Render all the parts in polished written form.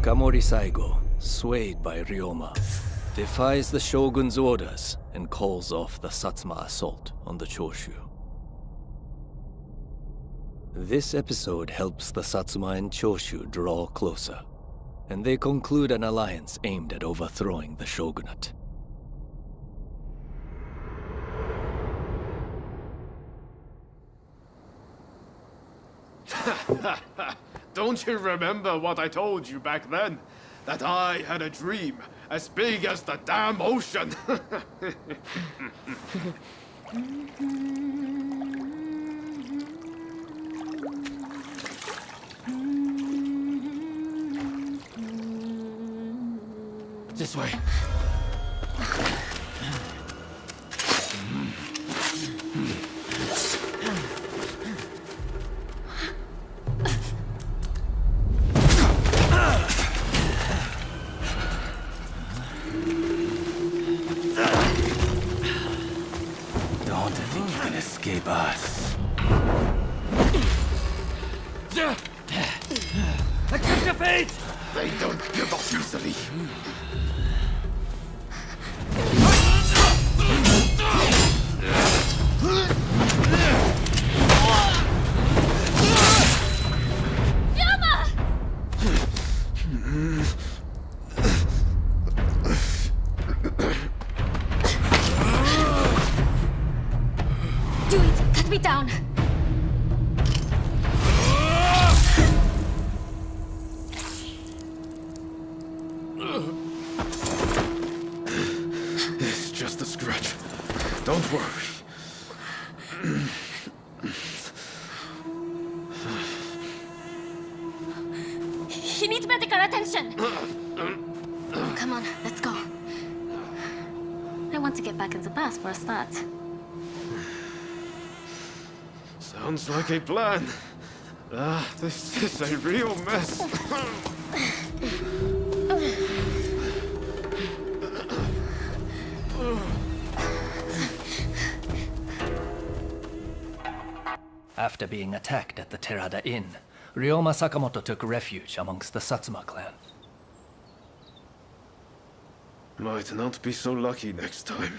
Takamori Saigo, swayed by Ryoma, defies the shogun's orders and calls off the Satsuma assault on the Choshu. This episode helps the Satsuma and Choshu draw closer, and they conclude an alliance aimed at overthrowing the shogunate. Don't you remember what I told you back then? That I had a dream as big as the damn ocean. This way. Don't think you can escape us. Accept your fate! They don't give up easily. Do it! Cut me down! It's just a scratch. Don't worry. He needs medical attention! Come on, let's go. I want to get back in the bus for a start. Sounds like a plan. This is a real mess. After being attacked at the Terada Inn, Ryoma Sakamoto took refuge amongst the Satsuma clan. Might not be so lucky next time.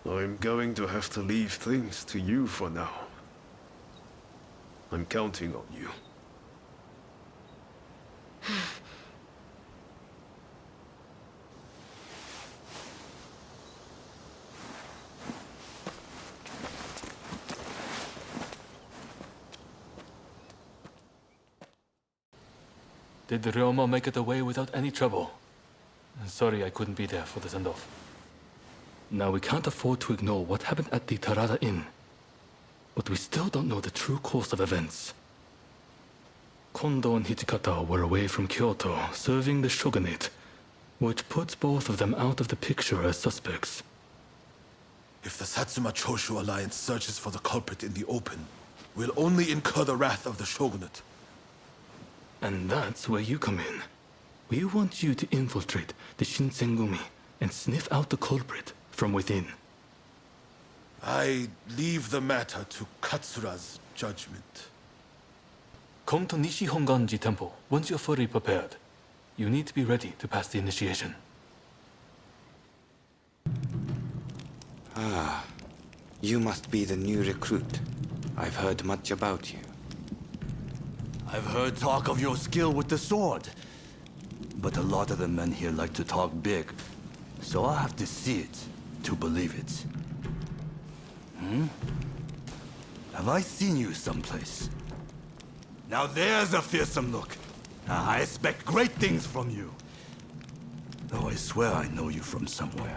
I'm going to have to leave things to you for now. I'm counting on you. Did Ryoma make it away without any trouble? Sorry I couldn't be there for the send-off. Now we can't afford to ignore what happened at the Terada Inn. But we still don't know the true course of events. Kondo and Hijikata were away from Kyoto, serving the shogunate, which puts both of them out of the picture as suspects. If the Satsuma-Choshu alliance searches for the culprit in the open, we'll only incur the wrath of the shogunate. And that's where you come in. We want you to infiltrate the Shinsengumi and sniff out the culprit from within. I leave the matter to Katsura's judgment. Come to Nishi-Honganji Temple once you're fully prepared. You need to be ready to pass the initiation. Ah, you must be the new recruit. I've heard much about you. I've heard talk of your skill with the sword. But a lot of the men here like to talk big. So I'll have to see it to believe it. Have I seen you someplace? Now there's a fearsome look. I expect great things from you. Though I swear I know you from somewhere.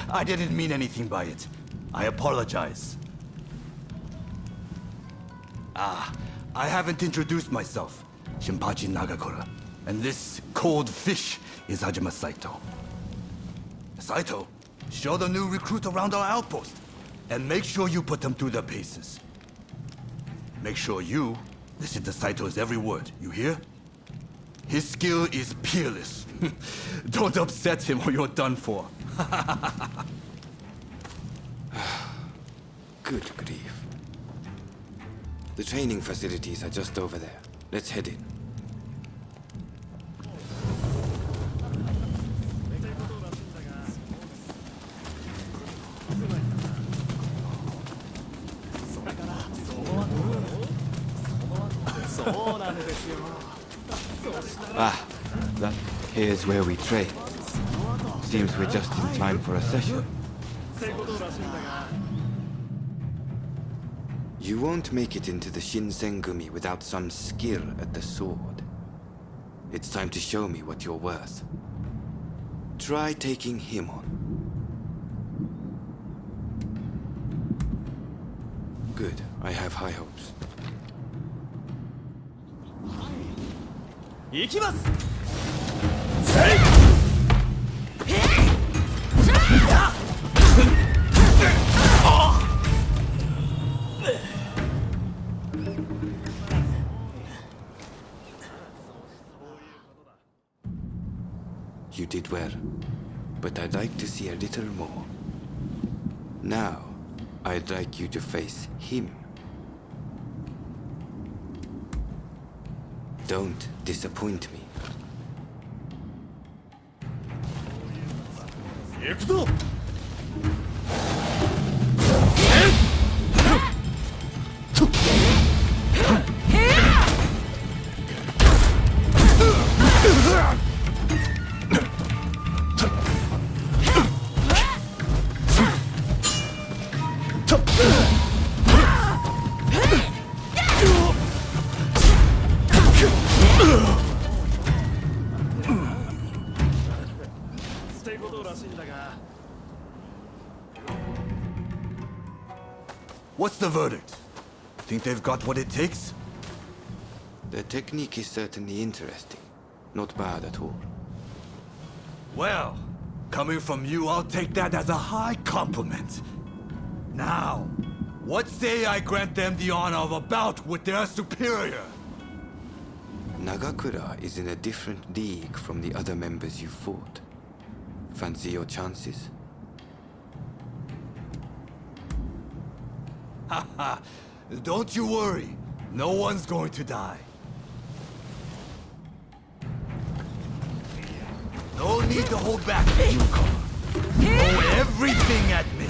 I didn't mean anything by it. I apologize. I haven't introduced myself. Shinpachi Nagakura. And this cold fish is Hajime Saito. Saito, show the new recruit around our outpost. And make sure you put them through their paces. Make sure you listen to Saito's every word, you hear? His skill is peerless. Don't upset him or you're done for. Good grief. The training facilities are just over there. Let's head in. Ah, here's where we train. Seems we're just in time for a session. You won't make it into the Shinsengumi without some skill at the sword. It's time to show me what you're worth. Try taking him on. Good, I have high hopes. 行きます。 You did well, but I'd like to see a little more. Now, I'd like you to face him. Don't disappoint me. 行くぞ。 What's the verdict? Think they've got what it takes? The technique is certainly interesting. Not bad at all. Well, coming from you, I'll take that as a high compliment. Now, what say I grant them the honor of a bout with their superior? Nagakura is in a different league from the other members you fought. Fancy your chances? Haha, don't you worry. No one's going to die. No need to hold back, newcomer. Throw everything at me.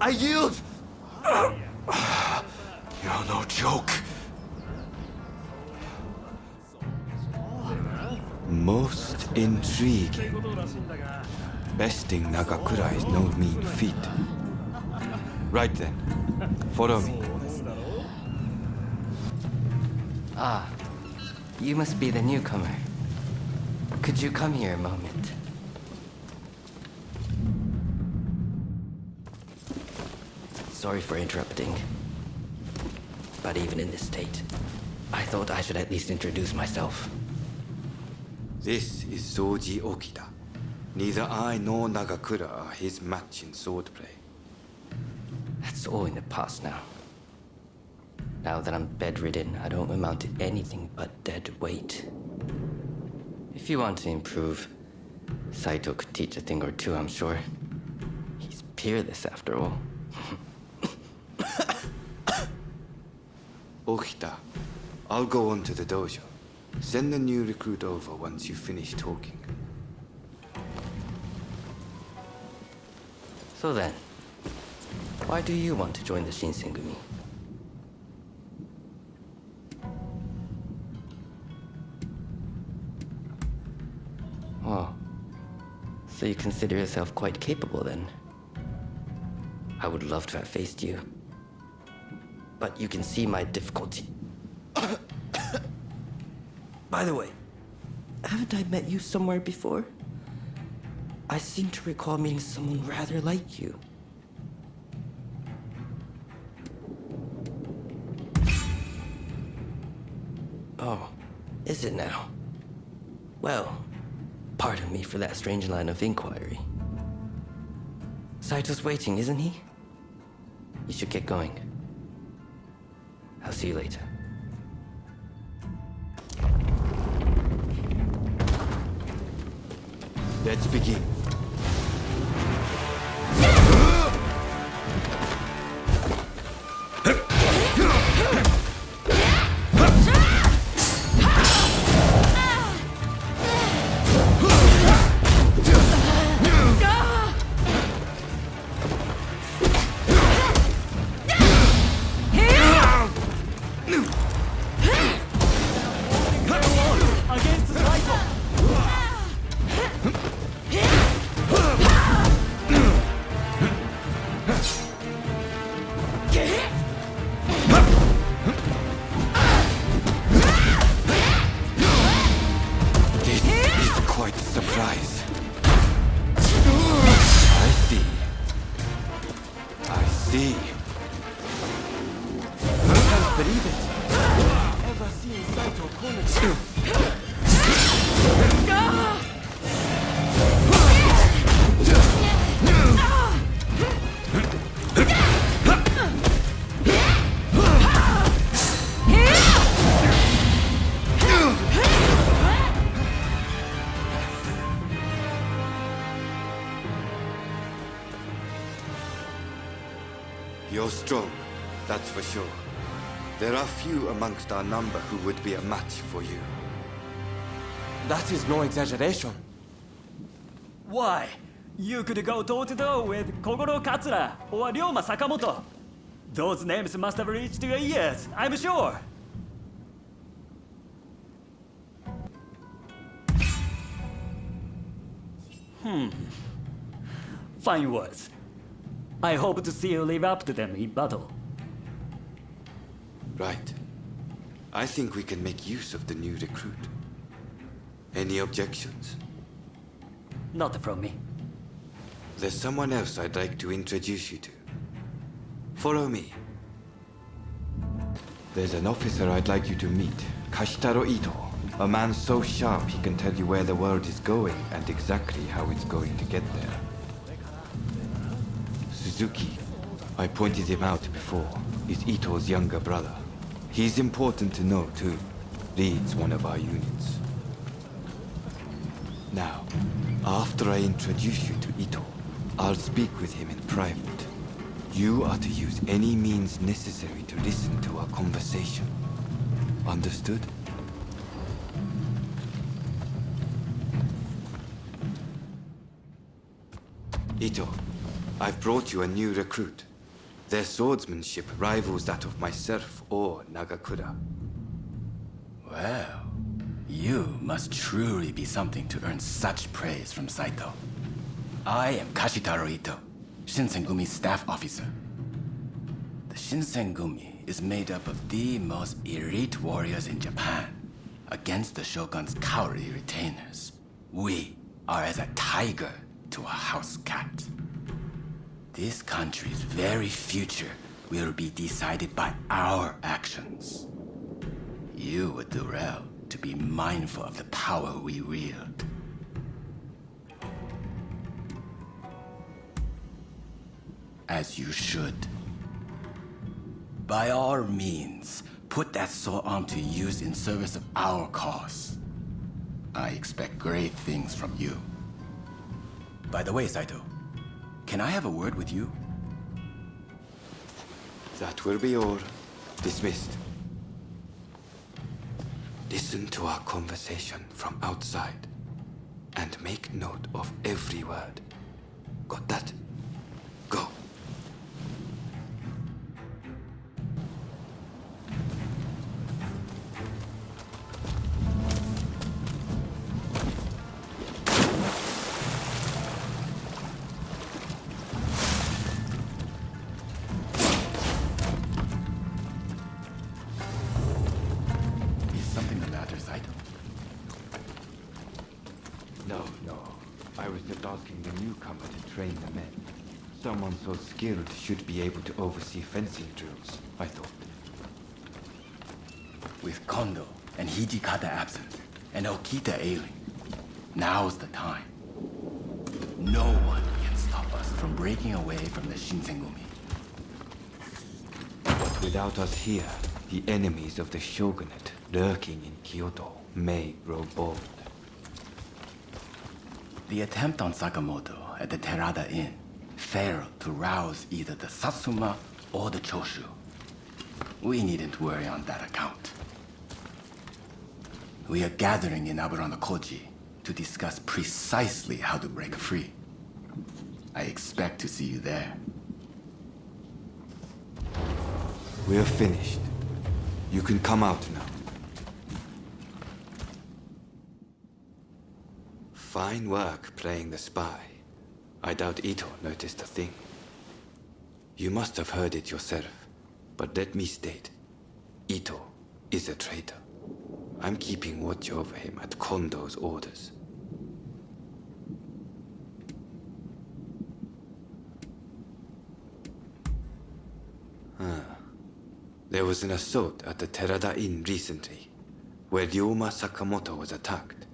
I yield! You're no joke. Most intriguing. Besting Nagakura is no mean feat. Right then, follow me. Ah, you must be the newcomer. Could you come here a moment? Sorry for interrupting. But even in this state, I thought I should at least introduce myself. This is Soji Okita. Neither I nor Nagakura are his match in swordplay. That's all in the past now. Now that I'm bedridden, I don't amount to anything but dead weight. If you want to improve, Saito could teach a thing or two, I'm sure. He's peerless after all. Okita, I'll go on to the dojo. Send the new recruit over once you finish talking. So then, why do you want to join the Shinsengumi? Oh, you consider yourself quite capable then. I would love to have faced you. But you can see my difficulty. By the way, haven't I met you somewhere before? I seem to recall meeting someone rather like you. Oh, is it now? Well, pardon me for that strange line of inquiry. Saito's waiting, isn't he? You should get going. I'll see you later. Let's begin. You're strong, that's for sure. There are few amongst our number who would be a match for you. That is no exaggeration. Why? You could go toe-to-toe with Kogoro Katsura or Ryoma Sakamoto. Those names must have reached your ears, I'm sure. Fine words. I hope to see you live up to them in battle. Right. I think we can make use of the new recruit. Any objections? Not from me. There's someone else I'd like to introduce you to. Follow me. There's an officer I'd like you to meet, Kashitaro Ito. A man so sharp he can tell you where the world is going and exactly how it's going to get there. Suzuki, I pointed him out before, is Ito's younger brother. He's important to know too. Leads one of our units. Now, after I introduce you to Ito, I'll speak with him in private. You are to use any means necessary to listen to our conversation. Understood? Ito, I've brought you a new recruit. Their swordsmanship rivals that of myself or Nagakura. Well, you must truly be something to earn such praise from Saito. I am Kashitaro Ito, Shinsengumi's staff officer. The Shinsengumi is made up of the most elite warriors in Japan against the Shogun's cowardly retainers. We are as a tiger to a house cat. This country's very future will be decided by our actions. You would do well to be mindful of the power we wield. As you should. By all means, put that sword arm to use in service of our cause. I expect great things from you. By the way, Saito, can I have a word with you? That will be all. Dismissed. Listen to our conversation from outside and make note of every word. Got that? Go. asking the newcomer to train the men. Someone so skilled should be able to oversee fencing drills, I thought. With Kondo and Hijikata absent, and Okita ailing, now's the time. No one can stop us from breaking away from the Shinsengumi. But without us here, the enemies of the shogunate lurking in Kyoto may grow bold. The attempt on Sakamoto at the Terada Inn failed to rouse either the Satsuma or the Choshu. We needn't worry on that account. We are gathering in Aburano-Koji to discuss precisely how to break free. I expect to see you there. We're finished. You can come out now. Fine work playing the spy. I doubt Ito noticed a thing. You must have heard it yourself, but let me state, Ito is a traitor. I'm keeping watch over him at Kondo's orders. There was an assault at the Terada Inn recently, where Ryoma Sakamoto was attacked.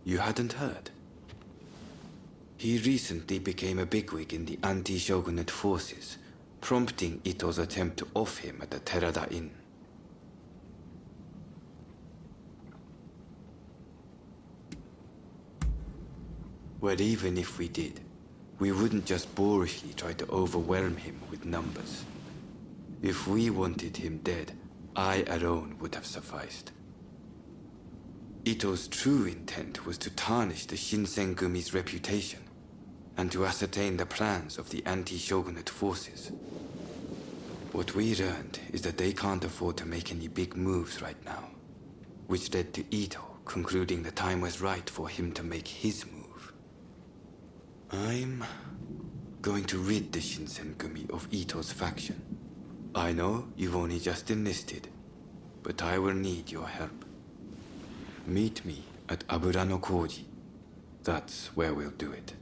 You hadn't heard? He recently became a bigwig in the anti-shogunate forces, prompting Ito's attempt to off him at the Terada Inn. Well, even if we did, we wouldn't just boorishly try to overwhelm him with numbers. If we wanted him dead, I alone would have sufficed. Ito's true intent was to tarnish the Shinsengumi's reputation, and to ascertain the plans of the anti-shogunate forces. What we learned is that they can't afford to make any big moves right now, which led to Ito concluding the time was right for him to make his move. I'm going to rid the Shinsengumi of Ito's faction. I know you've only just enlisted, but I will need your help. Meet me at Aburano-Koji. That's where we'll do it.